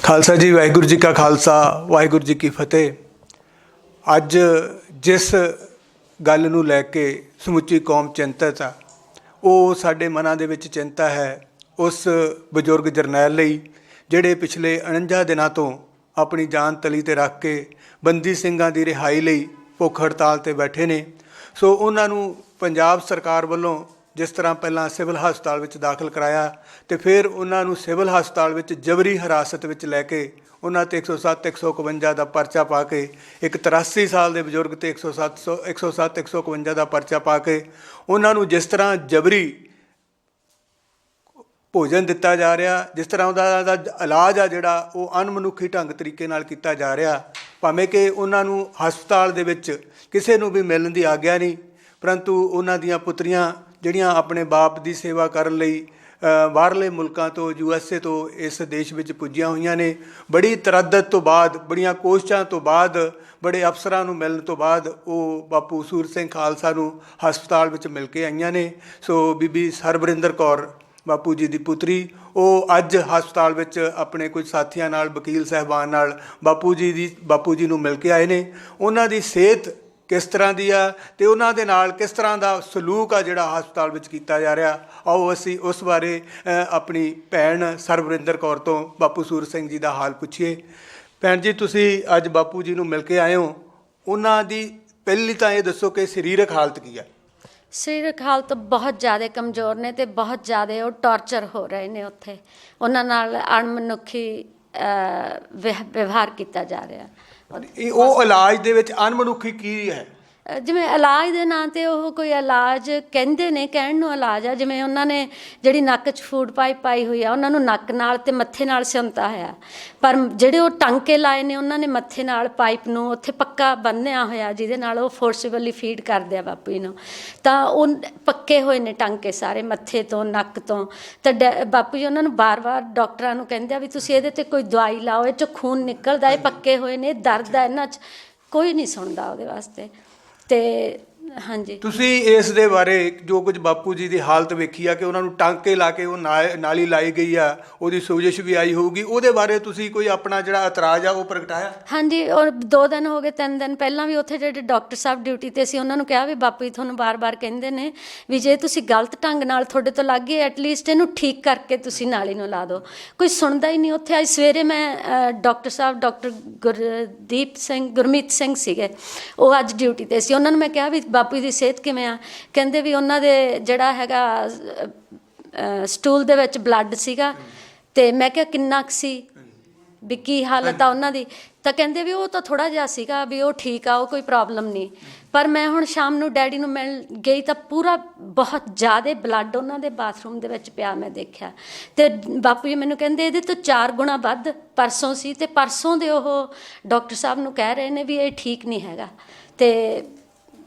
ਖਾਲਸਾ ਜੀ, ਵਾਹਿਗੁਰੂ ਜੀ ਕਾ ਖਾਲਸਾ, ਵਾਹਿਗੁਰੂ ਜੀ ਕੀ ਫਤਿਹ। ਅੱਜ ਜਿਸ ਗੱਲ ਨੂੰ ਲੈ ਕੇ ਸਮੁੱਚੀ ਕੌਮ ਚਿੰਤਤ ਆ, ਉਹ ਸਾਡੇ ਮਨਾਂ ਦੇ ਵਿੱਚ ਚਿੰਤਾ ਹੈ ਉਸ ਬਜ਼ੁਰਗ ਜਰਨੈਲ ਲਈ ਜਿਹੜੇ ਪਿਛਲੇ 49 ਦਿਨਾਂ ਤੋਂ ਆਪਣੀ ਜਾਨ ਤਲੀ 'ਤੇ ਰੱਖ ਕੇ ਬੰਦੀ ਸਿੰਘਾਂ ਦੀ ਰਿਹਾਈ ਲਈ ਭੁੱਖ ਹੜਤਾਲ 'ਤੇ ਬੈਠੇ ਨੇ। ਸੋ ਉਹਨਾਂ ਨੂੰ ਪੰਜਾਬ ਸਰਕਾਰ ਵੱਲੋਂ ਜਿਸ ਤਰ੍ਹਾਂ ਪਹਿਲਾਂ ਸਿਵਲ ਹਸਪਤਾਲ ਵਿੱਚ ਦਾਖਲ ਕਰਾਇਆ ਅਤੇ ਫਿਰ ਉਹਨਾਂ ਨੂੰ ਸਿਵਲ ਹਸਪਤਾਲ ਵਿੱਚ ਜਬਰੀ ਹਿਰਾਸਤ ਵਿੱਚ ਲੈ ਕੇ ਉਹਨਾਂ 'ਤੇ 107 151 ਦਾ ਪਰਚਾ ਪਾ ਕੇ ਇੱਕ 83 ਸਾਲ ਦੇ ਬਜ਼ੁਰਗ 'ਤੇ 107 151 ਦਾ ਪਰਚਾ ਪਾ ਕੇ ਉਹਨਾਂ ਨੂੰ ਜਿਸ ਤਰ੍ਹਾਂ ਜਬਰੀ ਭੋਜਨ ਦਿੱਤਾ ਜਾ ਰਿਹਾ, ਜਿਸ ਤਰ੍ਹਾਂ ਉਹਦਾ ਇਲਾਜ ਆ ਜਿਹੜਾ ਉਹ ਅਣਮਨੁੱਖੀ ਢੰਗ ਤਰੀਕੇ ਨਾਲ ਕੀਤਾ ਜਾ ਰਿਹਾ, ਭਾਵੇਂ ਕਿ ਉਹਨਾਂ ਨੂੰ ਹਸਪਤਾਲ ਦੇ ਵਿੱਚ ਕਿਸੇ ਨੂੰ ਵੀ ਮਿਲਣ ਦੀ ਆਗਿਆ ਨਹੀਂ, ਪਰੰਤੂ ਉਹਨਾਂ ਦੀਆਂ ਪੁੱਤਰੀਆਂ ਜਿਹੜੀਆਂ ਆਪਣੇ ਬਾਪ ਦੀ ਸੇਵਾ ਕਰਨ ਲਈ ਬਾਹਰਲੇ ਮੁਲਕਾਂ ਤੋਂ USA ਤੋਂ ਇਸ ਦੇਸ਼ ਵਿੱਚ ਪੁੱਜੀਆਂ ਹੋਈਆਂ ਨੇ। ਬੜੀ ਤਰੱਦਦ ਤੋਂ ਬਾਅਦ, ਬੜੀਆਂ ਕੋਸ਼ਿਸ਼ਾਂ ਤੋਂ ਬਾਅਦ, ਬੜੇ ਅਫਸਰਾਂ ਨੂੰ ਮਿਲਣ ਤੋਂ ਬਾਅਦ ਉਹ ਬਾਪੂ ਸੂਰਤ ਸਿੰਘ ਖਾਲਸਾ ਨੂੰ ਹਸਪਤਾਲ ਵਿੱਚ ਮਿਲ ਕੇ ਆਈਆਂ ਨੇ। ਸੋ ਬੀਬੀ ਸਰਬਰਿੰਦਰ ਕੌਰ ਬਾਪੂ ਜੀ ਦੀ ਪੁੱਤਰੀ, ਉਹ ਅੱਜ ਹਸਪਤਾਲ ਵਿੱਚ ਆਪਣੇ ਕੁਝ ਸਾਥੀਆਂ ਨਾਲ, ਵਕੀਲ ਸਾਹਿਬਾਨ ਨਾਲ ਬਾਪੂ ਜੀ ਨੂੰ ਮਿਲ ਕੇ ਆਏ ਨੇ। ਉਹਨਾਂ ਦੀ ਸਿਹਤ ਕਿਸ ਤਰ੍ਹਾਂ ਦੀ ਆ ਅਤੇ ਉਹਨਾਂ ਦੇ ਨਾਲ ਕਿਸ ਤਰ੍ਹਾਂ ਦਾ ਸਲੂਕ ਆ ਜਿਹੜਾ ਹਸਪਤਾਲ ਵਿੱਚ ਕੀਤਾ ਜਾ ਰਿਹਾ, ਆਓ ਅਸੀਂ ਉਸ ਬਾਰੇ ਆਪਣੀ ਭੈਣ ਸਰਬਰਿੰਦਰ ਕੌਰ ਤੋਂ ਬਾਪੂ ਸੂਰਤ ਸਿੰਘ ਜੀ ਦਾ ਹਾਲ ਪੁੱਛੀਏ। ਭੈਣ ਜੀ, ਤੁਸੀਂ ਅੱਜ ਬਾਪੂ ਜੀ ਨੂੰ ਮਿਲ ਕੇ ਆਏ ਹੋ, ਉਹਨਾਂ ਦੀ ਪਹਿਲੀ ਤਾਂ ਇਹ ਦੱਸੋ ਕਿ ਸਰੀਰਕ ਹਾਲਤ ਕੀ ਆ? ਸਰੀਰਕ ਹਾਲਤ ਬਹੁਤ ਜ਼ਿਆਦਾ ਕਮਜ਼ੋਰ ਨੇ ਅਤੇ ਬਹੁਤ ਜ਼ਿਆਦਾ ਉਹ ਟਾਰਚਰ ਹੋ ਰਹੇ ਨੇ। ਉੱਥੇ ਉਹਨਾਂ ਨਾਲ ਅਣਮਨੁੱਖੀ ਵਿਵਹਾਰ ਕੀਤਾ ਜਾ ਰਿਹਾ। ਉਹ ਇਲਾਜ ਦੇ ਵਿੱਚ ਅਣਮਨੁੱਖੀ ਕੀ ਹੈ? ਜਿਵੇਂ ਇਲਾਜ ਦੇ ਨਾਂ 'ਤੇ ਉਹ ਕੋਈ ਇਲਾਜ ਕਹਿੰਦੇ ਨੇ, ਕਹਿਣ ਨੂੰ ਇਲਾਜ ਆ। ਜਿਵੇਂ ਉਹਨਾਂ ਨੇ ਜਿਹੜੀ ਨੱਕ 'ਚ ਫੂਡ ਪਾਈਪ ਪਾਈ ਹੋਈ ਆ, ਉਹਨਾਂ ਨੂੰ ਨੱਕ ਨਾਲ ਅਤੇ ਮੱਥੇ ਨਾਲ ਸਿਉਂਤਾ ਹੋਇਆ, ਪਰ ਜਿਹੜੇ ਉਹ ਟਾਂਕੇ ਲਾਏ ਨੇ ਉਹਨਾਂ ਨੇ ਮੱਥੇ ਨਾਲ ਪਾਈਪ ਨੂੰ ਉੱਥੇ ਪੱਕਾ ਬੰਨ੍ਹਿਆ ਹੋਇਆ, ਜਿਹਦੇ ਨਾਲ ਉਹ ਫੋਰਸੇਬਲੀ ਫੀਡ ਕਰਦੇ ਆ ਬਾਪੂ ਜੀ ਨੂੰ। ਤਾਂ ਉਹ ਪੱਕੇ ਹੋਏ ਨੇ ਟਾਂਕੇ ਸਾਰੇ, ਮੱਥੇ ਤੋਂ ਨੱਕ ਤੋਂ। ਤਾਂ ਬਾਪੂ ਜੀ ਉਹਨਾਂ ਨੂੰ ਵਾਰ-ਵਾਰ ਡਾਕਟਰਾਂ ਨੂੰ ਕਹਿੰਦੇ ਆ ਵੀ ਤੁਸੀਂ ਇਹਦੇ 'ਤੇ ਕੋਈ ਦਵਾਈ ਲਾਓ, ਇਹ 'ਚੋਂ ਖੂਨ ਨਿਕਲਦਾ, ਇਹ ਪੱਕੇ ਹੋਏ ਨੇ, ਦਰਦ ਹੈ ਇਹਨਾਂ 'ਚ। ਕੋਈ ਨਹੀਂ ਸੁਣਦਾ ਉਹਦੇ ਵਾਸਤੇ। ਅਤੇ ਹਾਂਜੀ, ਤੁਸੀਂ ਇਸ ਦੇ ਬਾਰੇ ਜੋ ਕੁਝ ਬਾਪੂ ਜੀ ਦੀ ਹਾਲਤ ਵੇਖੀ ਆ ਕਿ ਉਹਨਾਂ ਨੂੰ ਟਾਂਕੇ ਲਾ ਕੇ ਉਹ ਨਾਲੀ ਲਾਈ ਗਈ ਆ, ਉਹਦੀ ਸੋਜਿਸ਼ ਵੀ ਆਈ ਹੋਊਗੀ, ਉਹਦੇ ਬਾਰੇ ਤੁਸੀਂ ਕੋਈ ਆਪਣਾ ਜਿਹੜਾ ਇਤਰਾਜ਼ ਆ ਉਹ ਪ੍ਰਗਟਾਇਆ? ਹਾਂਜੀ, ਔਰ 2 ਦਿਨ ਹੋ ਗਏ, 3 ਦਿਨ ਪਹਿਲਾਂ ਵੀ ਉੱਥੇ ਜਿਹੜੇ ਡਾਕਟਰ ਸਾਹਿਬ ਡਿਊਟੀ 'ਤੇ ਸੀ ਉਹਨਾਂ ਨੂੰ ਕਿਹਾ ਵੀ ਬਾਪੂ ਜੀ ਤੁਹਾਨੂੰ ਵਾਰ-ਵਾਰ ਕਹਿੰਦੇ ਨੇ ਵੀ ਜੇ ਤੁਸੀਂ ਗਲਤ ਢੰਗ ਨਾਲ ਤੁਹਾਡੇ ਤੋਂ ਲੱਗ ਗਈ, ਐਟਲੀਸਟ ਇਹਨੂੰ ਠੀਕ ਕਰਕੇ ਤੁਸੀਂ ਨਾਲੀ ਨੂੰ ਲਾ ਦਿਓ। ਕੋਈ ਸੁਣਦਾ ਹੀ ਨਹੀਂ ਉੱਥੇ। ਅੱਜ ਸਵੇਰੇ ਮੈਂ ਡਾਕਟਰ ਸਾਹਿਬ ਡਾਕਟਰ ਗੁਰਮੀਤ ਸਿੰਘ ਸੀਗੇ, ਉਹ ਅੱਜ ਡਿਊਟੀ 'ਤੇ ਸੀ। ਉਹਨਾਂ ਨੂੰ ਮੈਂ ਕਿਹਾ ਵੀ ਬਾਪੂ ਦੀ ਸਿਹਤ ਕਿਵੇਂ ਆ? ਕਹਿੰਦੇ ਵੀ ਉਹਨਾਂ ਦੇ ਜਿਹੜਾ ਹੈਗਾ ਸਟੂਲ ਦੇ ਵਿੱਚ ਬਲੱਡ ਸੀਗਾ। ਅਤੇ ਮੈਂ ਕਿਹਾ ਕਿੰਨਾ ਕੁ ਸੀ, ਵੀ ਕੀ ਹਾਲਤ ਆ ਉਹਨਾਂ ਦੀ? ਤਾਂ ਕਹਿੰਦੇ ਵੀ ਉਹ ਤਾਂ ਥੋੜ੍ਹਾ ਜਿਹਾ ਸੀਗਾ, ਵੀ ਉਹ ਠੀਕ ਆ, ਉਹ ਕੋਈ ਪ੍ਰੋਬਲਮ ਨਹੀਂ। ਪਰ ਮੈਂ ਹੁਣ ਸ਼ਾਮ ਨੂੰ ਡੈਡੀ ਨੂੰ ਮਿਲਣ ਗਈ ਤਾਂ ਪੂਰਾ ਬਹੁਤ ਜ਼ਿਆਦਾ ਬਲੱਡ ਉਹਨਾਂ ਦੇ ਬਾਥਰੂਮ ਦੇ ਵਿੱਚ ਪਿਆ ਮੈਂ ਦੇਖਿਆ। ਅਤੇ ਬਾਪੂ ਜੀ ਮੈਨੂੰ ਕਹਿੰਦੇ ਇਹਦੇ ਤੋਂ 4 ਗੁਣਾ ਵੱਧ ਪਰਸੋਂ ਸੀ, ਅਤੇ ਪਰਸੋਂ ਦੇ ਉਹ ਡਾਕਟਰ ਸਾਹਿਬ ਨੂੰ ਕਹਿ ਰਹੇ ਨੇ ਵੀ ਇਹ ਠੀਕ ਨਹੀਂ ਹੈਗਾ। ਅਤੇ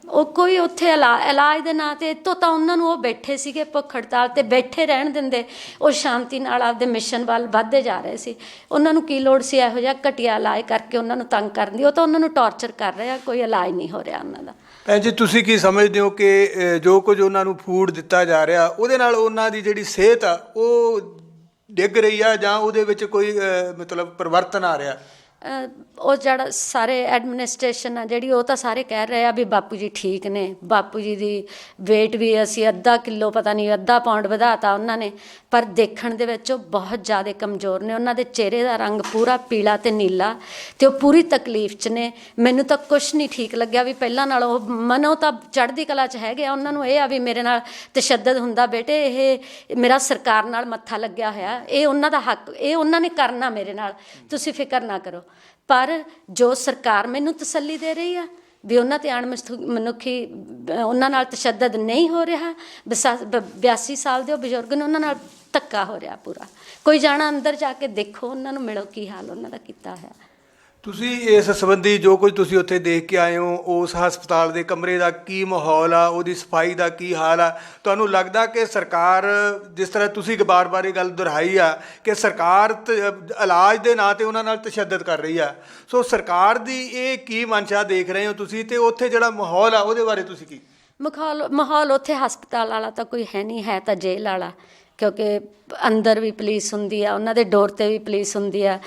ਉਹ ਕੋਈ ਉੱਥੇ ਇਲਾਜ ਦੇ ਨਾਂ 'ਤੇ ਇੱਥੋਂ ਤਾਂ ਉਹਨਾਂ ਨੂੰ ਉਹ ਬੈਠੇ ਸੀਗੇ ਭੁੱਖ ਹੜਤਾਲ 'ਤੇ, ਬੈਠੇ ਰਹਿਣ ਦਿੰਦੇ, ਉਹ ਸ਼ਾਂਤੀ ਨਾਲ ਆਪਦੇ ਮਿਸ਼ਨ ਵੱਲ ਵੱਧਦੇ ਜਾ ਰਹੇ ਸੀ। ਉਹਨਾਂ ਨੂੰ ਕੀ ਲੋੜ ਸੀ ਇਹੋ ਜਿਹਾ ਘਟੀਆ ਇਲਾਜ ਕਰਕੇ ਉਹਨਾਂ ਨੂੰ ਤੰਗ ਕਰਨ ਦੀ? ਉਹ ਤਾਂ ਉਹਨਾਂ ਨੂੰ ਟਾਰਚਰ ਕਰ ਰਿਹਾ, ਕੋਈ ਇਲਾਜ ਨਹੀਂ ਹੋ ਰਿਹਾ ਉਹਨਾਂ ਦਾ। ਭੈਣ ਜੀ, ਤੁਸੀਂ ਕੀ ਸਮਝਦੇ ਹੋ ਕਿ ਜੋ ਕੁਝ ਉਹਨਾਂ ਨੂੰ ਫੂਡ ਦਿੱਤਾ ਜਾ ਰਿਹਾ ਉਹਦੇ ਨਾਲ ਉਹਨਾਂ ਦੀ ਜਿਹੜੀ ਸਿਹਤ ਆ ਉਹ ਡਿੱਗ ਰਹੀ ਆ, ਜਾਂ ਉਹਦੇ ਵਿੱਚ ਕੋਈ ਮਤਲਬ ਪਰਿਵਰਤਨ ਆ ਰਿਹਾ? ਉਹ ਜਿਹੜਾ ਸਾਰੇ ਐਡਮਿਨਿਸਟ੍ਰੇਸ਼ਨ ਆ ਜਿਹੜੀ, ਉਹ ਤਾਂ ਸਾਰੇ ਕਹਿ ਰਹੇ ਆ ਵੀ ਬਾਪੂ ਜੀ ਠੀਕ ਨੇ। ਬਾਪੂ ਜੀ ਦੀ ਵੇਟ ਵੀ ਅਸੀਂ ਅੱਧਾ ਕਿੱਲੋ, ਪਤਾ ਨਹੀਂ ਅੱਧਾ ਪਾਉਂਡ ਵਧਾ ਤਾ ਉਹਨਾਂ ਨੇ, ਪਰ ਦੇਖਣ ਦੇ ਵਿੱਚ ਉਹ ਬਹੁਤ ਜ਼ਿਆਦਾ ਕਮਜ਼ੋਰ ਨੇ। ਉਹਨਾਂ ਦੇ ਚਿਹਰੇ ਦਾ ਰੰਗ ਪੂਰਾ ਪੀਲਾ ਅਤੇ ਨੀਲਾ, ਅਤੇ ਉਹ ਪੂਰੀ ਤਕਲੀਫ 'ਚ ਨੇ। ਮੈਨੂੰ ਤਾਂ ਕੁਛ ਨਹੀਂ ਠੀਕ ਲੱਗਿਆ ਵੀ ਪਹਿਲਾਂ ਨਾਲ ਉਹ ਮਨੋਂ ਤਾਂ ਚੜ੍ਹਦੀ ਕਲਾ 'ਚ ਹੈਗੇ ਆ। ਉਹਨਾਂ ਨੂੰ ਇਹ ਆ ਵੀ ਮੇਰੇ ਨਾਲ ਤਸ਼ੱਦਦ ਹੁੰਦਾ, ਬੇਟੇ ਇਹ ਮੇਰਾ ਸਰਕਾਰ ਨਾਲ ਮੱਥਾ ਲੱਗਿਆ ਹੋਇਆ, ਇਹ ਉਹਨਾਂ ਦਾ ਹੱਕ, ਇਹ ਉਹਨਾਂ ਨੇ ਕਰਨਾ ਮੇਰੇ ਨਾਲ, ਤੁਸੀਂ ਫਿਕਰ ਨਾ ਕਰੋ। ਪਰ ਜੋ ਸਰਕਾਰ ਮੈਨੂੰ ਤਸੱਲੀ ਦੇ ਰਹੀ ਆ ਵੀ ਉਹਨਾਂ 'ਤੇ ਮਨੁੱਖੀ ਉਹਨਾਂ ਨਾਲ ਤਸ਼ੱਦਦ ਨਹੀਂ ਹੋ ਰਿਹਾ। 82 ਸਾਲ ਦੇ ਉਹ ਬਜ਼ੁਰਗ ਨੇ, ਉਹਨਾਂ ਨਾਲ ਧੱਕਾ ਹੋ ਰਿਹਾ ਪੂਰਾ। ਕੋਈ ਜਾਣਾ ਅੰਦਰ ਜਾ ਕੇ ਦੇਖੋ, ਉਹਨਾਂ ਨੂੰ ਮਿਲੋ, ਕੀ ਹਾਲ ਉਹਨਾਂ ਦਾ ਕੀਤਾ ਹੋਇਆ। ਤੁਸੀਂ ਇਸ ਸੰਬੰਧੀ ਜੋ ਕੁਝ ਤੁਸੀਂ ਉੱਥੇ ਦੇਖ ਕੇ ਆਏ ਹੋ, ਉਸ ਹਸਪਤਾਲ ਦੇ ਕਮਰੇ ਦਾ ਕੀ ਮਾਹੌਲ ਆ, ਉਹਦੀ ਸਫਾਈ ਦਾ ਕੀ ਹਾਲ ਆ? ਤੁਹਾਨੂੰ ਲੱਗਦਾ ਕਿ ਸਰਕਾਰ, ਜਿਸ ਤਰ੍ਹਾਂ ਤੁਸੀਂ ਬਾਰ-ਬਾਰ ਇਹ ਗੱਲ ਦੁਹਰਾਈ ਆ ਕਿ ਸਰਕਾਰ ਇਲਾਜ ਦੇ ਨਾਂ 'ਤੇ ਉਹਨਾਂ ਨਾਲ ਤਸ਼ੱਦਦ ਕਰ ਰਹੀ ਆ, ਸੋ ਸਰਕਾਰ ਦੀ ਇਹ ਕੀ ਮਨਸ਼ਾ ਦੇਖ ਰਹੇ ਹੋ ਤੁਸੀਂ? ਅਤੇ ਉੱਥੇ ਜਿਹੜਾ ਮਾਹੌਲ ਆ ਉਹਦੇ ਬਾਰੇ ਤੁਸੀਂ ਕੀ? ਮਾਹੌਲ ਉੱਥੇ ਹਸਪਤਾਲ ਵਾਲਾ ਤਾਂ ਕੋਈ ਹੈ ਨਹੀਂ, ਹੈ ਤਾਂ ਜੇਲ੍ਹ ਵਾਲਾ। ਕਿਉਂਕਿ ਅੰਦਰ ਵੀ ਪੁਲਿਸ ਹੁੰਦੀ ਆ, ਉਹਨਾਂ ਦੇ ਡੋਰ 'ਤੇ ਵੀ ਪੁਲਿਸ ਹੁੰਦੀ ਆ।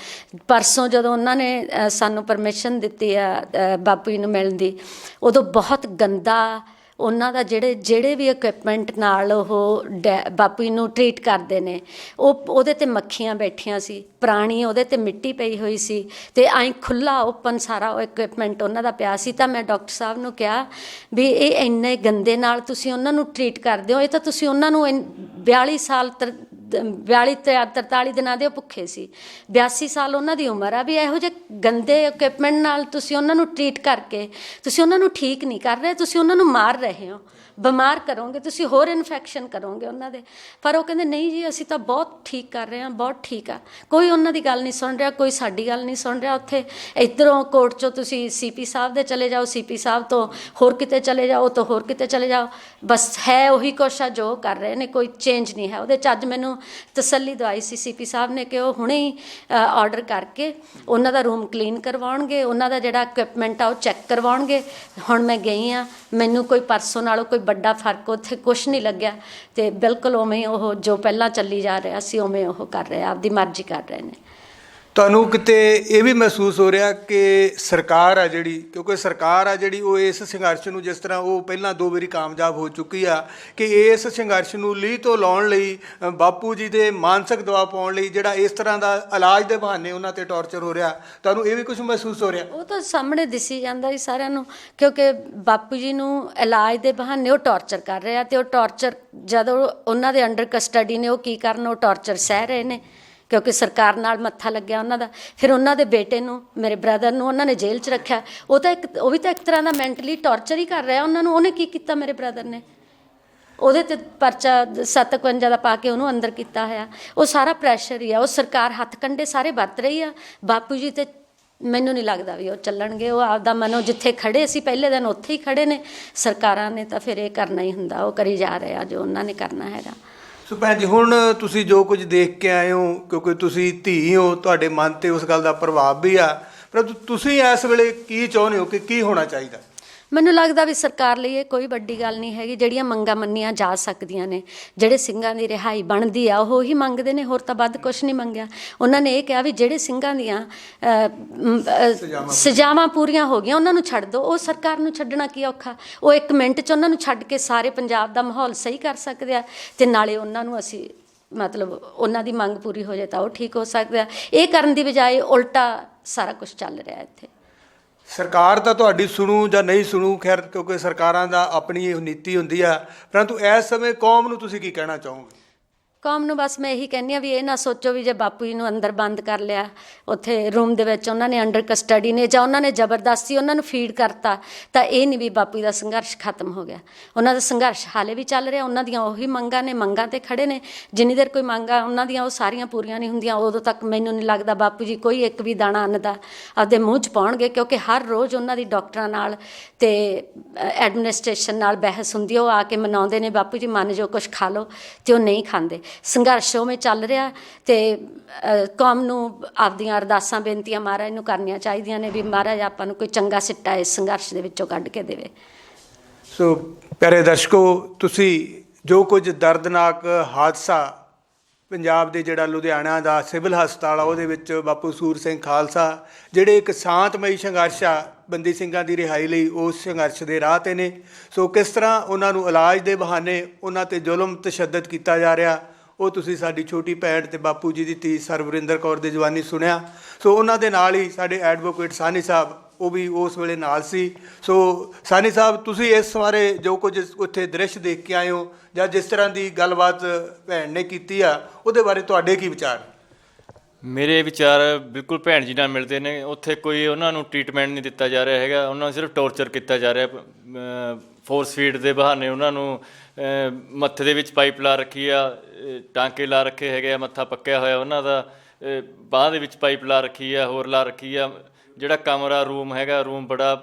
ਪਰਸੋਂ ਜਦੋਂ ਉਹਨਾਂ ਨੇ ਸਾਨੂੰ ਪਰਮਿਸ਼ਨ ਦਿੱਤੀ ਆ ਬਾਪੂ ਜੀ ਨੂੰ ਮਿਲਣ ਦੀ, ਉਦੋਂ ਬਹੁਤ ਗੰਦਾ ਉਹਨਾਂ ਦਾ ਜਿਹੜੇ ਵੀ ਇਕੁਇਪਮੈਂਟ ਨਾਲ ਉਹ ਬਾਪੂ ਜੀ ਨੂੰ ਟਰੀਟ ਕਰਦੇ ਨੇ, ਉਹਦੇ 'ਤੇ ਮੱਖੀਆਂ ਬੈਠੀਆਂ ਸੀ, ਪੁਰਾਣੀ ਉਹਦੇ 'ਤੇ ਮਿੱਟੀ ਪਈ ਹੋਈ ਸੀ, ਅਤੇ ਐਂ ਖੁੱਲ੍ਹਾ ਓਪਨ ਸਾਰਾ ਉਹ ਇਕੁਇਪਮੈਂਟ ਉਹਨਾਂ ਦਾ ਪਿਆ ਸੀ। ਤਾਂ ਮੈਂ ਡਾਕਟਰ ਸਾਹਿਬ ਨੂੰ ਕਿਹਾ ਵੀ ਇਹ ਇੰਨੇ ਗੰਦੇ ਨਾਲ ਤੁਸੀਂ ਉਹਨਾਂ ਨੂੰ ਟਰੀਟ ਕਰਦੇ ਹੋ, ਇਹ ਤਾਂ ਤੁਸੀਂ ਉਹਨਾਂ ਨੂੰ 42 ਸਾਲ 43 ਦਿਨਾਂ ਦੇ ਉਹ ਭੁੱਖੇ ਸੀ, 82 ਸਾਲ ਉਹਨਾਂ ਦੀ ਉਮਰ ਆ, ਵੀ ਇਹੋ ਜਿਹੇ ਗੰਦੇ ਇਕੁਇਪਮੈਂਟ ਨਾਲ ਤੁਸੀਂ ਉਹਨਾਂ ਨੂੰ ਟਰੀਟ ਕਰਕੇ ਤੁਸੀਂ ਉਹਨਾਂ ਨੂੰ ਠੀਕ ਨਹੀਂ ਕਰ ਰਹੇ, ਤੁਸੀਂ ਉਹਨਾਂ ਨੂੰ ਮਾਰ ਰਹੇ ਹੋ, ਬਿਮਾਰ ਕਰੋਗੇ, ਤੁਸੀਂ ਹੋਰ ਇਨਫੈਕਸ਼ਨ ਕਰੋਗੇ ਉਹਨਾਂ ਦੇ। ਪਰ ਉਹ ਕਹਿੰਦੇ ਨਹੀਂ ਜੀ ਅਸੀਂ ਤਾਂ ਬਹੁਤ ਠੀਕ ਕਰ ਰਹੇ ਹਾਂ, ਬਹੁਤ ਠੀਕ ਆ। ਕੋਈ ਉਹਨਾਂ ਦੀ ਗੱਲ ਨਹੀਂ ਸੁਣ ਰਿਹਾ, ਕੋਈ ਸਾਡੀ ਗੱਲ ਨਹੀਂ ਸੁਣ ਰਿਹਾ। ਉੱਥੇ ਇੱਧਰੋਂ ਕੋਰਟ 'ਚੋਂ ਤੁਸੀਂ CP ਸਾਹਿਬ ਦੇ ਚਲੇ ਜਾਓ, CP ਸਾਹਿਬ ਤੋਂ ਹੋਰ ਕਿਤੇ ਚਲੇ ਜਾਓ, ਤੋਂ ਹੋਰ ਕਿਤੇ ਚਲੇ ਜਾਓ, ਬਸ ਹੈ ਉਹੀ ਕੁਛ ਆ ਜੋ ਕਰ ਰਹੇ ਨੇ, ਕੋਈ ਚੇਂਜ ਨਹੀਂ ਹੈ ਉਹਦੇ 'ਚ। ਅੱਜ ਮੈਨੂੰ ਤਸੱਲੀ ਦਵਾਈ ਸੀ CP ਸਾਹਿਬ ਨੇ ਕਿ ਉਹ ਹੁਣੇ ਹੀ ਆਰਡਰ ਕਰਕੇ ਉਹਨਾਂ ਦਾ ਰੂਮ ਕਲੀਨ ਕਰਵਾਉਣਗੇ, ਉਹਨਾਂ ਦਾ ਜਿਹੜਾ ਇਕੁਇਪਮੈਂਟ ਆ ਉਹ ਚੈੱਕ ਕਰਵਾਉਣਗੇ। ਹੁਣ ਮੈਂ ਗਈ ਹਾਂ, ਮੈਨੂੰ ਕੋਈ ਪਰਸੋਂ ਨਾਲੋਂ ਕੋਈ ਵੱਡਾ ਫਰਕ ਉੱਥੇ ਕੁਛ ਨਹੀਂ ਲੱਗਿਆ, ਅਤੇ ਬਿਲਕੁਲ ਉਵੇਂ ਉਹ ਜੋ ਪਹਿਲਾਂ ਚੱਲੀ ਜਾ ਰਿਹਾ ਸੀ ਉਵੇਂ ਉਹ ਕਰ ਰਹੇ, ਆਪਦੀ ਮਰਜ਼ੀ ਕਰ ਰਹੇ ਨੇ। ਤੁਹਾਨੂੰ ਕਿਤੇ ਇਹ ਵੀ ਮਹਿਸੂਸ ਹੋ ਰਿਹਾ ਕਿ ਸਰਕਾਰ ਆ ਜਿਹੜੀ, ਕਿਉਂਕਿ ਸਰਕਾਰ ਆ ਜਿਹੜੀ ਉਹ ਇਸ ਸੰਘਰਸ਼ ਨੂੰ, ਜਿਸ ਤਰ੍ਹਾਂ ਉਹ ਪਹਿਲਾਂ 2 ਵਾਰੀ ਕਾਮਯਾਬ ਹੋ ਚੁੱਕੀ ਆ, ਕਿ ਇਸ ਸੰਘਰਸ਼ ਨੂੰ ਲੀਹ ਤੋਂ ਲਾਉਣ ਲਈ, ਬਾਪੂ ਜੀ ਦੇ ਮਾਨਸਿਕ ਦਬਾਅ ਪਾਉਣ ਲਈ ਜਿਹੜਾ ਇਸ ਤਰ੍ਹਾਂ ਦਾ ਇਲਾਜ ਦੇ ਬਹਾਨੇ ਉਹਨਾਂ 'ਤੇ ਟੌਰਚਰ ਹੋ ਰਿਹਾ, ਤੁਹਾਨੂੰ ਇਹ ਵੀ ਕੁਝ ਮਹਿਸੂਸ ਹੋ ਰਿਹਾ? ਉਹ ਤਾਂ ਸਾਹਮਣੇ ਦਿਸੀ ਜਾਂਦਾ ਜੀ ਸਾਰਿਆਂ ਨੂੰ, ਕਿਉਂਕਿ ਬਾਪੂ ਜੀ ਨੂੰ ਇਲਾਜ ਦੇ ਬਹਾਨੇ ਉਹ ਟੌਰਚਰ ਕਰ ਰਹੇ ਆ, ਅਤੇ ਉਹ ਟੌਰਚਰ ਜਦੋਂ ਉਹਨਾਂ ਦੇ ਅੰਡਰ ਕਸਟਡੀ ਨੇ ਉਹ ਕੀ ਕਰਨ, ਉਹ ਟੌਰਚਰ ਸਹਿ ਰਹੇ ਨੇ, ਕਿਉਂਕਿ ਸਰਕਾਰ ਨਾਲ ਮੱਥਾ ਲੱਗਿਆ ਉਹਨਾਂ ਦਾ। ਫਿਰ ਉਹਨਾਂ ਦੇ ਬੇਟੇ ਨੂੰ, ਮੇਰੇ ਬ੍ਰਦਰ ਨੂੰ ਉਹਨਾਂ ਨੇ ਜੇਲ੍ਹ 'ਚ ਰੱਖਿਆ, ਉਹ ਵੀ ਤਾਂ ਇੱਕ ਤਰ੍ਹਾਂ ਦਾ ਮੈਂਟਲੀ ਟੌਰਚਰ ਹੀ ਕਰ ਰਿਹਾ ਉਹਨਾਂ ਨੂੰ। ਉਹਨੇ ਕੀ ਕੀਤਾ ਮੇਰੇ ਬ੍ਰਦਰ ਨੇ? ਉਹਦੇ 'ਤੇ ਪਰਚਾ 57 ਦਾ ਪਾ ਕੇ ਉਹਨੂੰ ਅੰਦਰ ਕੀਤਾ ਹੋਇਆ। ਉਹ ਸਾਰਾ ਪ੍ਰੈਸ਼ਰ ਹੀ ਆ, ਉਹ ਸਰਕਾਰ ਹੱਥ ਕੰਡੇ ਸਾਰੇ ਵਰਤ ਰਹੀ ਆ ਬਾਪੂ ਜੀ 'ਤੇ। ਮੈਨੂੰ ਨਹੀਂ ਲੱਗਦਾ ਵੀ ਉਹ ਚੱਲਣਗੇ। ਉਹ ਆਪਦਾ ਮਨੋਂ ਜਿੱਥੇ ਖੜੇ ਸੀ ਪਹਿਲੇ ਦਿਨ ਉੱਥੇ ਹੀ ਖੜੇ ਨੇ। ਸਰਕਾਰਾਂ ਨੇ ਤਾਂ ਫਿਰ ਇਹ ਕਰਨਾ ਹੀ ਹੁੰਦਾ, ਉਹ ਕਰੀ ਜਾ ਰਹੇ ਆ ਜੋ ਉਹਨਾਂ ਨੇ ਕਰਨਾ ਹੈਗਾ। ਸੋ ਭੈਣ ਜੀ, ਹੁਣ ਤੁਸੀਂ ਜੋ ਕੁਝ ਦੇਖ ਕੇ ਆਏ ਹੋ, ਕਿਉਂਕਿ ਤੁਸੀਂ ਧੀ ਹੋ, ਤੁਹਾਡੇ ਮਨ 'ਤੇ ਉਸ ਗੱਲ ਦਾ ਪ੍ਰਭਾਵ ਵੀ ਆ, ਪਰ ਤੁਸੀਂ ਇਸ ਵੇਲੇ ਕੀ ਚਾਹੁੰਦੇ ਹੋ ਕਿ ਕੀ ਹੋਣਾ ਚਾਹੀਦਾ? ਮੈਨੂੰ ਲੱਗਦਾ ਵੀ ਸਰਕਾਰ ਲਈ ਇਹ ਕੋਈ ਵੱਡੀ ਗੱਲ ਨਹੀਂ ਹੈਗੀ। ਜਿਹੜੀਆਂ ਮੰਗਾਂ ਮੰਨੀਆਂ ਜਾ ਸਕਦੀਆਂ ਨੇ, ਜਿਹੜੇ ਸਿੰਘਾਂ ਦੀ ਰਿਹਾਈ ਬਣਦੀ ਆ ਉਹ ਹੀ ਮੰਗਦੇ ਨੇ, ਹੋਰ ਤਾਂ ਵੱਧ ਕੁਛ ਨਹੀਂ ਮੰਗਿਆ। ਉਹਨਾਂ ਨੇ ਇਹ ਕਿਹਾ ਵੀ ਜਿਹੜੇ ਸਿੰਘਾਂ ਦੀਆਂ ਸਜ਼ਾਵਾਂ ਪੂਰੀਆਂ ਹੋ ਗਈਆਂ ਉਹਨਾਂ ਨੂੰ ਛੱਡ ਦਿਓ। ਉਹ ਸਰਕਾਰ ਨੂੰ ਛੱਡਣਾ ਕੀ ਔਖਾ, ਉਹ 1 ਮਿੰਟ 'ਚ ਉਹਨਾਂ ਨੂੰ ਛੱਡ ਕੇ ਸਾਰੇ ਪੰਜਾਬ ਦਾ ਮਾਹੌਲ ਸਹੀ ਕਰ ਸਕਦੇ ਆ, ਅਤੇ ਨਾਲੇ ਉਹਨਾਂ ਨੂੰ ਅਸੀਂ ਮਤਲਬ ਉਹਨਾਂ ਦੀ ਮੰਗ ਪੂਰੀ ਹੋ ਜਾਏ ਤਾਂ ਉਹ ਠੀਕ ਹੋ ਸਕਦਾ। ਇਹ ਕਰਨ ਦੀ ਬਜਾਏ ਉਲਟਾ ਸਾਰਾ ਕੁਛ ਚੱਲ ਰਿਹਾ ਇੱਥੇ। ਸਰਕਾਰ ਤਾਂ ਤੁਹਾਡੀ ਸੁਣੂ ਜਾਂ ਨਹੀਂ ਸੁਣੂ, ਖੈਰ, ਕਿਉਂਕਿ ਸਰਕਾਰਾਂ ਦਾ ਆਪਣੀ ਇਹ ਨੀਤੀ ਹੁੰਦੀ ਆ, ਪਰੰਤੂ ਇਸ ਸਮੇਂ ਕੌਮ ਨੂੰ ਤੁਸੀਂ ਕੀ ਕਹਿਣਾ ਚਾਹੋਗੇ? ਕੌਮ ਨੂੰ ਬਸ ਮੈਂ ਇਹੀ ਕਹਿੰਦੀ ਹਾਂ ਵੀ ਇਹ ਨਾ ਸੋਚੋ ਵੀ ਜੇ ਬਾਪੂ ਜੀ ਨੂੰ ਅੰਦਰ ਬੰਦ ਕਰ ਲਿਆ ਉੱਥੇ ਰੂਮ ਦੇ ਵਿੱਚ, ਉਹਨਾਂ ਨੇ ਅੰਡਰ ਕਸਟਡੀ ਨੇ, ਜਾਂ ਉਹਨਾਂ ਨੇ ਜ਼ਬਰਦਸਤੀ ਉਹਨਾਂ ਨੂੰ ਫੀਡ ਕਰਤਾ, ਤਾਂ ਇਹ ਨਹੀਂ ਵੀ ਬਾਪੂ ਜੀ ਦਾ ਸੰਘਰਸ਼ ਖਤਮ ਹੋ ਗਿਆ। ਉਹਨਾਂ ਦਾ ਸੰਘਰਸ਼ ਹਾਲੇ ਵੀ ਚੱਲ ਰਿਹਾ। ਉਹਨਾਂ ਦੀਆਂ ਉਹੀ ਮੰਗਾਂ ਨੇ, ਮੰਗਾਂ 'ਤੇ ਖੜੇ ਨੇ। ਜਿੰਨੀ ਦੇਰ ਕੋਈ ਮੰਗਾਂ ਉਹਨਾਂ ਦੀਆਂ ਉਹ ਸਾਰੀਆਂ ਪੂਰੀਆਂ ਨਹੀਂ ਹੁੰਦੀਆਂ, ਉਦੋਂ ਤੱਕ ਮੈਨੂੰ ਨਹੀਂ ਲੱਗਦਾ ਬਾਪੂ ਜੀ ਕੋਈ ਇੱਕ ਵੀ ਦਾਣਾ ਅੰਨ ਦਾ ਆਪਦੇ ਮੂੰਹ 'ਚ ਪਾਉਣਗੇ, ਕਿਉਂਕਿ ਹਰ ਰੋਜ਼ ਉਹਨਾਂ ਦੀ ਡਾਕਟਰਾਂ ਨਾਲ ਅਤੇ ਐਡਮਿਨਿਸਟ੍ਰੇਸ਼ਨ ਨਾਲ ਬਹਿਸ ਹੁੰਦੀ। ਉਹ ਆ ਕੇ ਮਨਾਉਂਦੇ ਨੇ ਬਾਪੂ ਜੀ ਮੰਨ ਜੋ ਕੁਛ ਖਾ ਲਓ, ਅਤੇ ਉਹ ਨਹੀਂ ਖਾਂਦੇ। ਸੰਘਰਸ਼ ਉਵੇਂ ਚੱਲ ਰਿਹਾ, ਅਤੇ ਕੌਮ ਨੂੰ ਆਪਦੀਆਂ ਅਰਦਾਸਾਂ ਬੇਨਤੀਆਂ ਮਹਾਰਾਜ ਨੂੰ ਕਰਨੀਆਂ ਚਾਹੀਦੀਆਂ ਨੇ ਵੀ ਮਹਾਰਾਜ ਆਪਾਂ ਨੂੰ ਕੋਈ ਚੰਗਾ ਸਿੱਟਾ ਇਸ ਸੰਘਰਸ਼ ਦੇ ਵਿੱਚੋਂ ਕੱਢ ਕੇ ਦੇਵੇ। ਸੋ ਪਿਆਰੇ ਦਰਸ਼ਕੋ, ਤੁਸੀਂ ਜੋ ਕੁਝ ਦਰਦਨਾਕ ਹਾਦਸਾ ਪੰਜਾਬ ਦੇ ਜਿਹੜਾ ਲੁਧਿਆਣਾ ਦਾ ਸਿਵਲ ਹਸਪਤਾਲ ਆ ਉਹਦੇ ਵਿੱਚ ਬਾਪੂ ਸੂਰ ਸਿੰਘ ਖਾਲਸਾ ਜਿਹੜੇ ਇੱਕ ਸ਼ਾਂਤਮਈ ਸੰਘਰਸ਼ ਆ ਬੰਦੀ ਸਿੰਘਾਂ ਦੀ ਰਿਹਾਈ ਲਈ, ਉਸ ਸੰਘਰਸ਼ ਦੇ ਰਾਹ 'ਤੇ ਨੇ। ਸੋ ਕਿਸ ਤਰ੍ਹਾਂ ਉਹਨਾਂ ਨੂੰ ਇਲਾਜ ਦੇ ਬਹਾਨੇ ਉਹਨਾਂ 'ਤੇ ਜ਼ੁਲਮ ਤਸ਼ੱਦਦ ਕੀਤਾ ਜਾ ਰਿਹਾ, ਉਹ ਤੁਸੀਂ ਸਾਡੀ ਛੋਟੀ ਭੈਣ ਅਤੇ ਬਾਪੂ ਜੀ ਦੀ ਧੀ ਸਰਵਰਿੰਦਰ ਕੌਰ ਦੀ ਜ਼ੁਬਾਨੀ ਸੁਣਿਆ। ਸੋ ਉਹਨਾਂ ਦੇ ਨਾਲ ਹੀ ਸਾਡੇ ਐਡਵੋਕੇਟ ਸਾਹਨੀ ਸਾਹਿਬ, ਉਹ ਵੀ ਉਸ ਵੇਲੇ ਨਾਲ ਸੀ। ਸੋ ਸਾਹਨੀ ਸਾਹਿਬ, ਤੁਸੀਂ ਇਸ ਬਾਰੇ ਜੋ ਕੁਝ ਉੱਥੇ ਦ੍ਰਿਸ਼ ਦੇਖ ਕੇ ਆਏ ਹੋ, ਜਾਂ ਜਿਸ ਤਰ੍ਹਾਂ ਦੀ ਗੱਲਬਾਤ ਭੈਣ ਨੇ ਕੀਤੀ ਆ, ਉਹਦੇ ਬਾਰੇ ਤੁਹਾਡੇ ਕੀ ਵਿਚਾਰ? ਮੇਰੇ ਵਿਚਾਰ ਬਿਲਕੁਲ ਭੈਣ ਜੀ ਨਾਲ ਮਿਲਦੇ ਨੇ। ਉੱਥੇ ਕੋਈ ਉਹਨਾਂ ਨੂੰ ਟ੍ਰੀਟਮੈਂਟ ਨਹੀਂ ਦਿੱਤਾ ਜਾ ਰਿਹਾ ਹੈਗਾ, ਉਹਨਾਂ ਨੂੰ ਸਿਰਫ ਟੌਰਚਰ ਕੀਤਾ ਜਾ ਰਿਹਾ। ਫੋਰਸ ਫੀਡ ਦੇ ਬਹਾਨੇ ਉਹਨਾਂ ਨੂੰ ਮੱਥੇ ਦੇ ਵਿੱਚ ਪਾਈਪ ਲਾ ਰੱਖੀ ਆ, ਟਾਂਕੇ ਲਾ ਰੱਖੇ ਹੈਗੇ ਆ, ਮੱਥਾ ਪੱਕਿਆ ਹੋਇਆ ਉਹਨਾਂ ਦਾ, ਬਾਂਹ ਦੇ ਵਿੱਚ ਪਾਈਪ ਲਾ ਰੱਖੀ ਆ, ਹੋਰ ਲਾ ਰੱਖੀ ਆ। ਜਿਹੜਾ ਕਮਰਾ ਰੂਮ ਹੈਗਾ, ਰੂਮ ਬੜਾ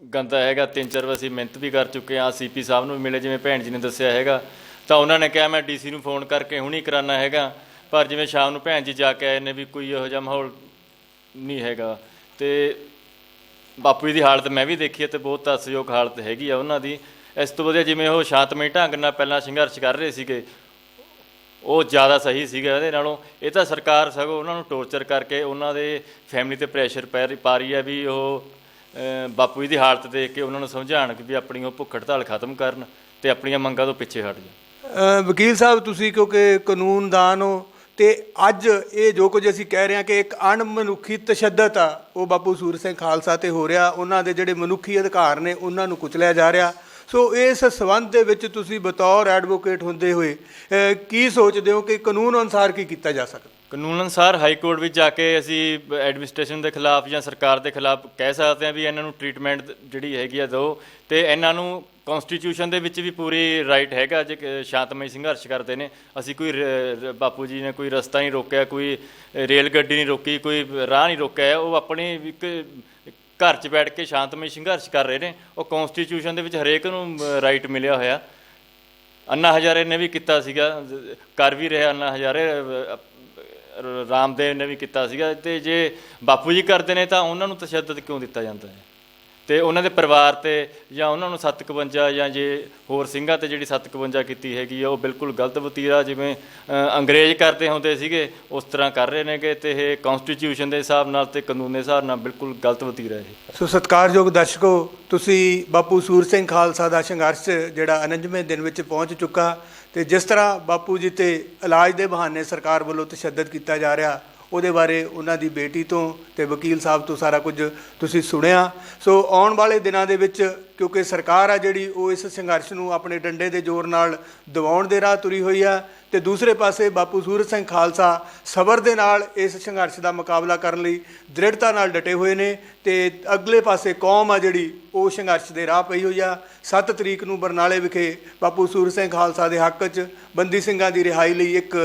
ਗੰਦਾ ਹੈਗਾ। 3-4 ਵਾਰ ਅਸੀਂ ਮਿਹਨਤ ਵੀ ਕਰ ਚੁੱਕੇ ਹਾਂ। CP ਸਾਹਿਬ ਨੂੰ ਵੀ ਮਿਲੇ, ਜਿਵੇਂ ਭੈਣ ਜੀ ਨੇ ਦੱਸਿਆ ਹੈਗਾ, ਤਾਂ ਉਹਨਾਂ ਨੇ ਕਿਹਾ ਮੈਂ DC ਨੂੰ ਫ਼ੋਨ ਕਰਕੇ ਹੁਣੀ ਕਰਾਉਣਾ ਹੈਗਾ, ਪਰ ਜਿਵੇਂ ਸ਼ਾਮ ਨੂੰ ਭੈਣ ਜੀ ਜਾ ਕੇ ਆਏ ਨੇ ਵੀ ਕੋਈ ਇਹੋ ਜਿਹਾ ਮਾਹੌਲ ਨਹੀਂ ਹੈਗਾ। ਅਤੇ ਬਾਪੂ ਜੀ ਦੀ ਹਾਲਤ ਮੈਂ ਵੀ ਦੇਖੀ ਹੈ, ਅਤੇ ਬਹੁਤ ਤਰਸਯੋਗ ਹਾਲਤ ਹੈਗੀ ਆ ਉਹਨਾਂ ਦੀ। ਇਸ ਤੋਂ ਵਧੀਆ ਜਿਵੇਂ ਉਹ ਸ਼ਾਂਤਮਈ ਢੰਗ ਨਾਲ ਪਹਿਲਾਂ ਸੰਘਰਸ਼ ਕਰ ਰਹੇ ਸੀਗੇ, ਉਹ ਜ਼ਿਆਦਾ ਸਹੀ ਸੀਗਾ ਇਹਦੇ ਨਾਲੋਂ। ਇਹ ਤਾਂ ਸਰਕਾਰ ਸਗੋਂ ਉਹਨਾਂ ਨੂੰ ਟੋਰਚਰ ਕਰਕੇ ਉਹਨਾਂ ਦੇ ਫੈਮਿਲੀ ਤੇ ਪ੍ਰੈਸ਼ਰ ਪਾ ਰਹੀ ਹੈ ਵੀ ਉਹ ਬਾਪੂ ਜੀ ਦੀ ਹਾਲਤ ਦੇਖ ਕੇ ਉਹਨਾਂ ਨੂੰ ਸਮਝਾਉਣ ਕਿ ਵੀ ਆਪਣੀ ਉਹ ਭੁੱਖ ਹੜਤਾਲ ਖਤਮ ਕਰਨ ਤੇ ਆਪਣੀਆਂ ਮੰਗਾਂ ਤੋਂ ਪਿੱਛੇ ਹਟ ਜਾਣ। ਵਕੀਲ ਸਾਹਿਬ, ਤੁਸੀਂ ਕਿਉਂਕਿ ਕਾਨੂੰਨਦਾਨ ਹੋ, ਤੇ ਅੱਜ ਇਹ ਜੋ ਕੁਝ ਅਸੀਂ ਕਹਿ ਰਹੇ ਹਾਂ ਕਿ ਇੱਕ ਅਣਮਨੁੱਖੀ ਤਸ਼ੱਦਦ ਆ ਉਹ ਬਾਪੂ ਸੂਰਤ ਸਿੰਘ ਖਾਲਸਾ ਤੇ ਹੋ ਰਿਹਾ, ਉਹਨਾਂ ਦੇ ਜਿਹੜੇ ਮਨੁੱਖੀ ਅਧਿਕਾਰ ਨੇ ਉਹਨਾਂ ਨੂੰ ਕੁਚਲਿਆ ਜਾ ਰਿਹਾ। ਸੋ ਇਸ ਸੰਬੰਧ ਦੇ ਵਿੱਚ ਤੁਸੀਂ ਬਤੌਰ ਐਡਵੋਕੇਟ ਹੁੰਦੇ ਹੋਏ ਕੀ ਸੋਚਦੇ ਹੋ ਕਿ ਕਾਨੂੰਨ ਅਨੁਸਾਰ ਕੀ ਕੀਤਾ ਜਾ ਸਕਦਾ? ਕਾਨੂੰਨ ਅਨੁਸਾਰ ਹਾਈ ਕੋਰਟ ਵਿੱਚ ਜਾ ਕੇ ਅਸੀਂ ਐਡਮਿਨਿਸਟ੍ਰੇਸ਼ਨ ਦੇ ਖਿਲਾਫ ਜਾਂ ਸਰਕਾਰ ਦੇ ਖਿਲਾਫ ਕਹਿ ਸਕਦੇ ਹਾਂ ਵੀ ਇਹਨਾਂ ਨੂੰ ਟ੍ਰੀਟਮੈਂਟ ਜਿਹੜੀ ਹੈਗੀ ਆ ਦਿਓ, ਤੇ ਇਹਨਾਂ ਨੂੰ ਕੌਨਸਟੀਟਿਊਸ਼ਨ ਦੇ ਵਿੱਚ ਵੀ ਪੂਰੀ ਰਾਈਟ ਹੈਗਾ ਜੇ ਸ਼ਾਂਤਮਈ ਸੰਘਰਸ਼ ਕਰਦੇ ਨੇ। ਅਸੀਂ ਕੋਈ ਬਾਪੂ ਜੀ ਨੇ ਕੋਈ ਰਸਤਾ ਨਹੀਂ ਰੋਕਿਆ, ਕੋਈ ਰੇਲ ਗੱਡੀ ਨਹੀਂ ਰੋਕੀ, ਕੋਈ ਰਾਹ ਨਹੀਂ ਰੋਕਿਆ। ਉਹ ਆਪਣੀ ਇੱਕ ਘਰ 'ਚ ਬੈਠ ਕੇ ਸ਼ਾਂਤਮਈ ਸੰਘਰਸ਼ ਕਰ ਰਹੇ ਨੇ। ਉਹ ਕੌਨਸਟੀਟਿਊਸ਼ਨ ਦੇ ਵਿੱਚ ਹਰੇਕ ਨੂੰ ਰਾਈਟ ਮਿਲਿਆ ਹੋਇਆ। ਅੰਨਾ ਹਜ਼ਾਰੇ ਨੇ ਵੀ ਕੀਤਾ ਸੀਗਾ, ਕਰ ਵੀ ਰਿਹਾ ਅੰਨਾ ਹਜ਼ਾਰੇ, ਰਾਮਦੇਵ ਨੇ ਵੀ ਕੀਤਾ ਸੀਗਾ। ਤੇ ਜੇ ਬਾਪੂ ਜੀ ਕਰਦੇ ਨੇ ਤਾਂ ਉਹਨਾਂ ਨੂੰ ਤਸ਼ੱਦਦ ਕਿਉਂ ਦਿੱਤਾ ਜਾਂਦਾ ਹੈ? ਤੇ ਉਹਨਾਂ ਦੇ ਪਰਿਵਾਰ ਤੇ ਜਾਂ ਉਹਨਾਂ ਨੂੰ 751 ਜਾਂ ਜੇ ਹੋਰ ਸਿੰਘਾਂ ਤੇ ਜਿਹੜੀ 751 ਕੀਤੀ ਹੈਗੀ ਆ ਉਹ ਬਿਲਕੁਲ ਗਲਤ ਵਤੀਰਾ, ਜਿਵੇਂ ਅੰਗਰੇਜ਼ ਕਰਦੇ ਹੁੰਦੇ ਸੀਗੇ ਉਸ ਤਰ੍ਹਾਂ ਕਰ ਰਹੇ ਨੇਗੇ। ਤੇ ਇਹ ਕੌਨਸਟੀਟਿਊਸ਼ਨ ਦੇ ਹਿਸਾਬ ਨਾਲ ਤੇ ਕਾਨੂੰਨ ਦੇ ਹਿਸਾਬ ਨਾਲ ਬਿਲਕੁਲ ਗਲਤ ਵਤੀਰਾ ਇਹ। ਸੋ ਸਤਿਕਾਰਯੋਗ ਦਰਸ਼ਕੋ, ਤੁਸੀਂ ਬਾਪੂ ਸੂਰਤ ਸਿੰਘ ਖਾਲਸਾ ਦਾ ਸੰਘਰਸ਼ ਜਿਹੜਾ 49ਵੇਂ ਦਿਨ ਵਿੱਚ ਪਹੁੰਚ ਚੁੱਕਾ, ਤੇ ਜਿਸ ਤਰ੍ਹਾਂ ਬਾਪੂ ਜੀ ਤੇ ਇਲਾਜ ਦੇ ਬਹਾਨੇ ਸਰਕਾਰ ਵੱਲੋਂ ਤਸ਼ੱਦਦ ਕੀਤਾ ਜਾ ਰਿਹਾ ਉਹਦੇ ਬਾਰੇ ਉਹਨਾਂ ਦੀ ਬੇਟੀ ਤੋਂ ਤੇ ਵਕੀਲ ਸਾਹਿਬ ਤੋਂ ਸਾਰਾ ਕੁਝ ਤੁਸੀਂ ਸੁਣਿਆ। ਸੋ ਆਉਣ ਵਾਲੇ ਦਿਨਾਂ ਦੇ ਵਿੱਚ ਕਿਉਂਕਿ ਸਰਕਾਰ ਆ ਜਿਹੜੀ ਉਹ ਇਸ ਸੰਘਰਸ਼ ਨੂੰ ਆਪਣੇ ਡੰਡੇ ਦੇ ਜ਼ੋਰ ਨਾਲ ਦਬਾਉਣ ਦੇ ਰਾਹ ਤੁਰੀ ਹੋਈ ਆ, ਤੇ ਦੂਸਰੇ ਪਾਸੇ ਬਾਪੂ ਸੂਰਤ ਸਿੰਘ ਖਾਲਸਾ ਸਬਰ ਦੇ ਨਾਲ ਇਸ ਸੰਘਰਸ਼ ਦਾ ਮੁਕਾਬਲਾ ਕਰਨ ਲਈ ਦ੍ਰਿੜਤਾ ਨਾਲ ਡਟੇ ਹੋਏ ਨੇ। ਤੇ ਅਗਲੇ ਪਾਸੇ ਕੌਮ ਆ ਜਿਹੜੀ ਉਹ ਸੰਘਰਸ਼ ਦੇ ਰਾਹ ਪਈ ਹੋਈ ਆ। 7 ਤਰੀਕ ਨੂੰ ਬਰਨਾਲੇ ਵਿਖੇ ਬਾਪੂ ਸੂਰਤ ਸਿੰਘ ਖਾਲਸਾ ਦੇ ਹੱਕ 'ਚ ਬੰਦੀ ਸਿੰਘਾਂ ਦੀ ਰਿਹਾਈ ਲਈ ਇੱਕ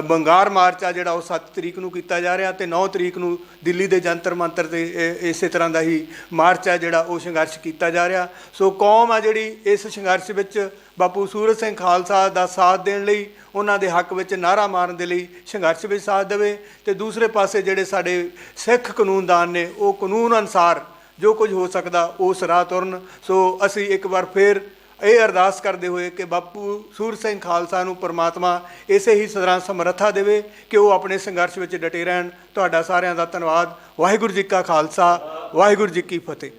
ਬੰਗਾਰ ਮਾਰਚ ਆ ਜਿਹੜਾ ਉਹ 7 ਤਰੀਕ ਨੂੰ ਕੀਤਾ ਜਾ ਰਿਹਾ, ਤੇ 9 ਤਰੀਕ ਨੂੰ ਦਿੱਲੀ ਦੇ ਜੰਤਰ ਮੰਤਰ 'ਤੇ ਇਸੇ ਤਰ੍ਹਾਂ ਦਾ ਹੀ ਮਾਰਚ ਆ ਜਿਹੜਾ ਉਹ ਸੰਘਰਸ਼ ਕੀਤਾ ਜਾ ਰਿਹਾ। ਸੋ ਕੌਮ ਆ ਜਿਹੜੀ ਇਸ ਸੰਘਰਸ਼ ਵਿੱਚ ਬਾਪੂ ਸੂਰਤ ਸਿੰਘ ਖਾਲਸਾ ਦਾ ਸਾਥ ਦੇਣ ਲਈ, ਉਹਨਾਂ ਦੇ ਹੱਕ ਵਿੱਚ ਨਾਅਰਾ ਮਾਰਨ ਦੇ ਲਈ ਸੰਘਰਸ਼ ਵਿੱਚ ਸਾਥ ਦੇਵੇ। ਤੇ ਦੂਸਰੇ ਪਾਸੇ ਜਿਹੜੇ ਸਾਡੇ ਸਿੱਖ ਕਾਨੂੰਨਦਾਨ ਨੇ ਉਹ ਕਾਨੂੰਨ ਅਨੁਸਾਰ ਜੋ ਕੁਝ ਹੋ ਸਕਦਾ ਉਸ ਰਾਹ ਤੁਰਨ। ਸੋ ਅਸੀਂ ਇੱਕ ਵਾਰ ਫਿਰ ਇਹ ਅਰਦਾਸ ਕਰਦੇ ਹੋਏ ਕਿ ਬਾਪੂ ਸੂਰਤ ਸਿੰਘ ਖਾਲਸਾ ਨੂੰ ਪਰਮਾਤਮਾ ਇਸੇ ਹੀ ਤਰ੍ਹਾਂ ਸਮਰੱਥਾ ਦੇਵੇ ਕਿ ਉਹ ਆਪਣੇ ਸੰਘਰਸ਼ ਵਿੱਚ ਡਟੇ ਰਹਿਣ। ਤੁਹਾਡਾ ਸਾਰਿਆਂ ਦਾ ਧੰਨਵਾਦ। ਵਾਹਿਗੁਰੂ ਜੀ ਕਾ ਖਾਲਸਾ, ਵਾਹਿਗੁਰੂ ਜੀ ਕੀ ਫਤਿਹ।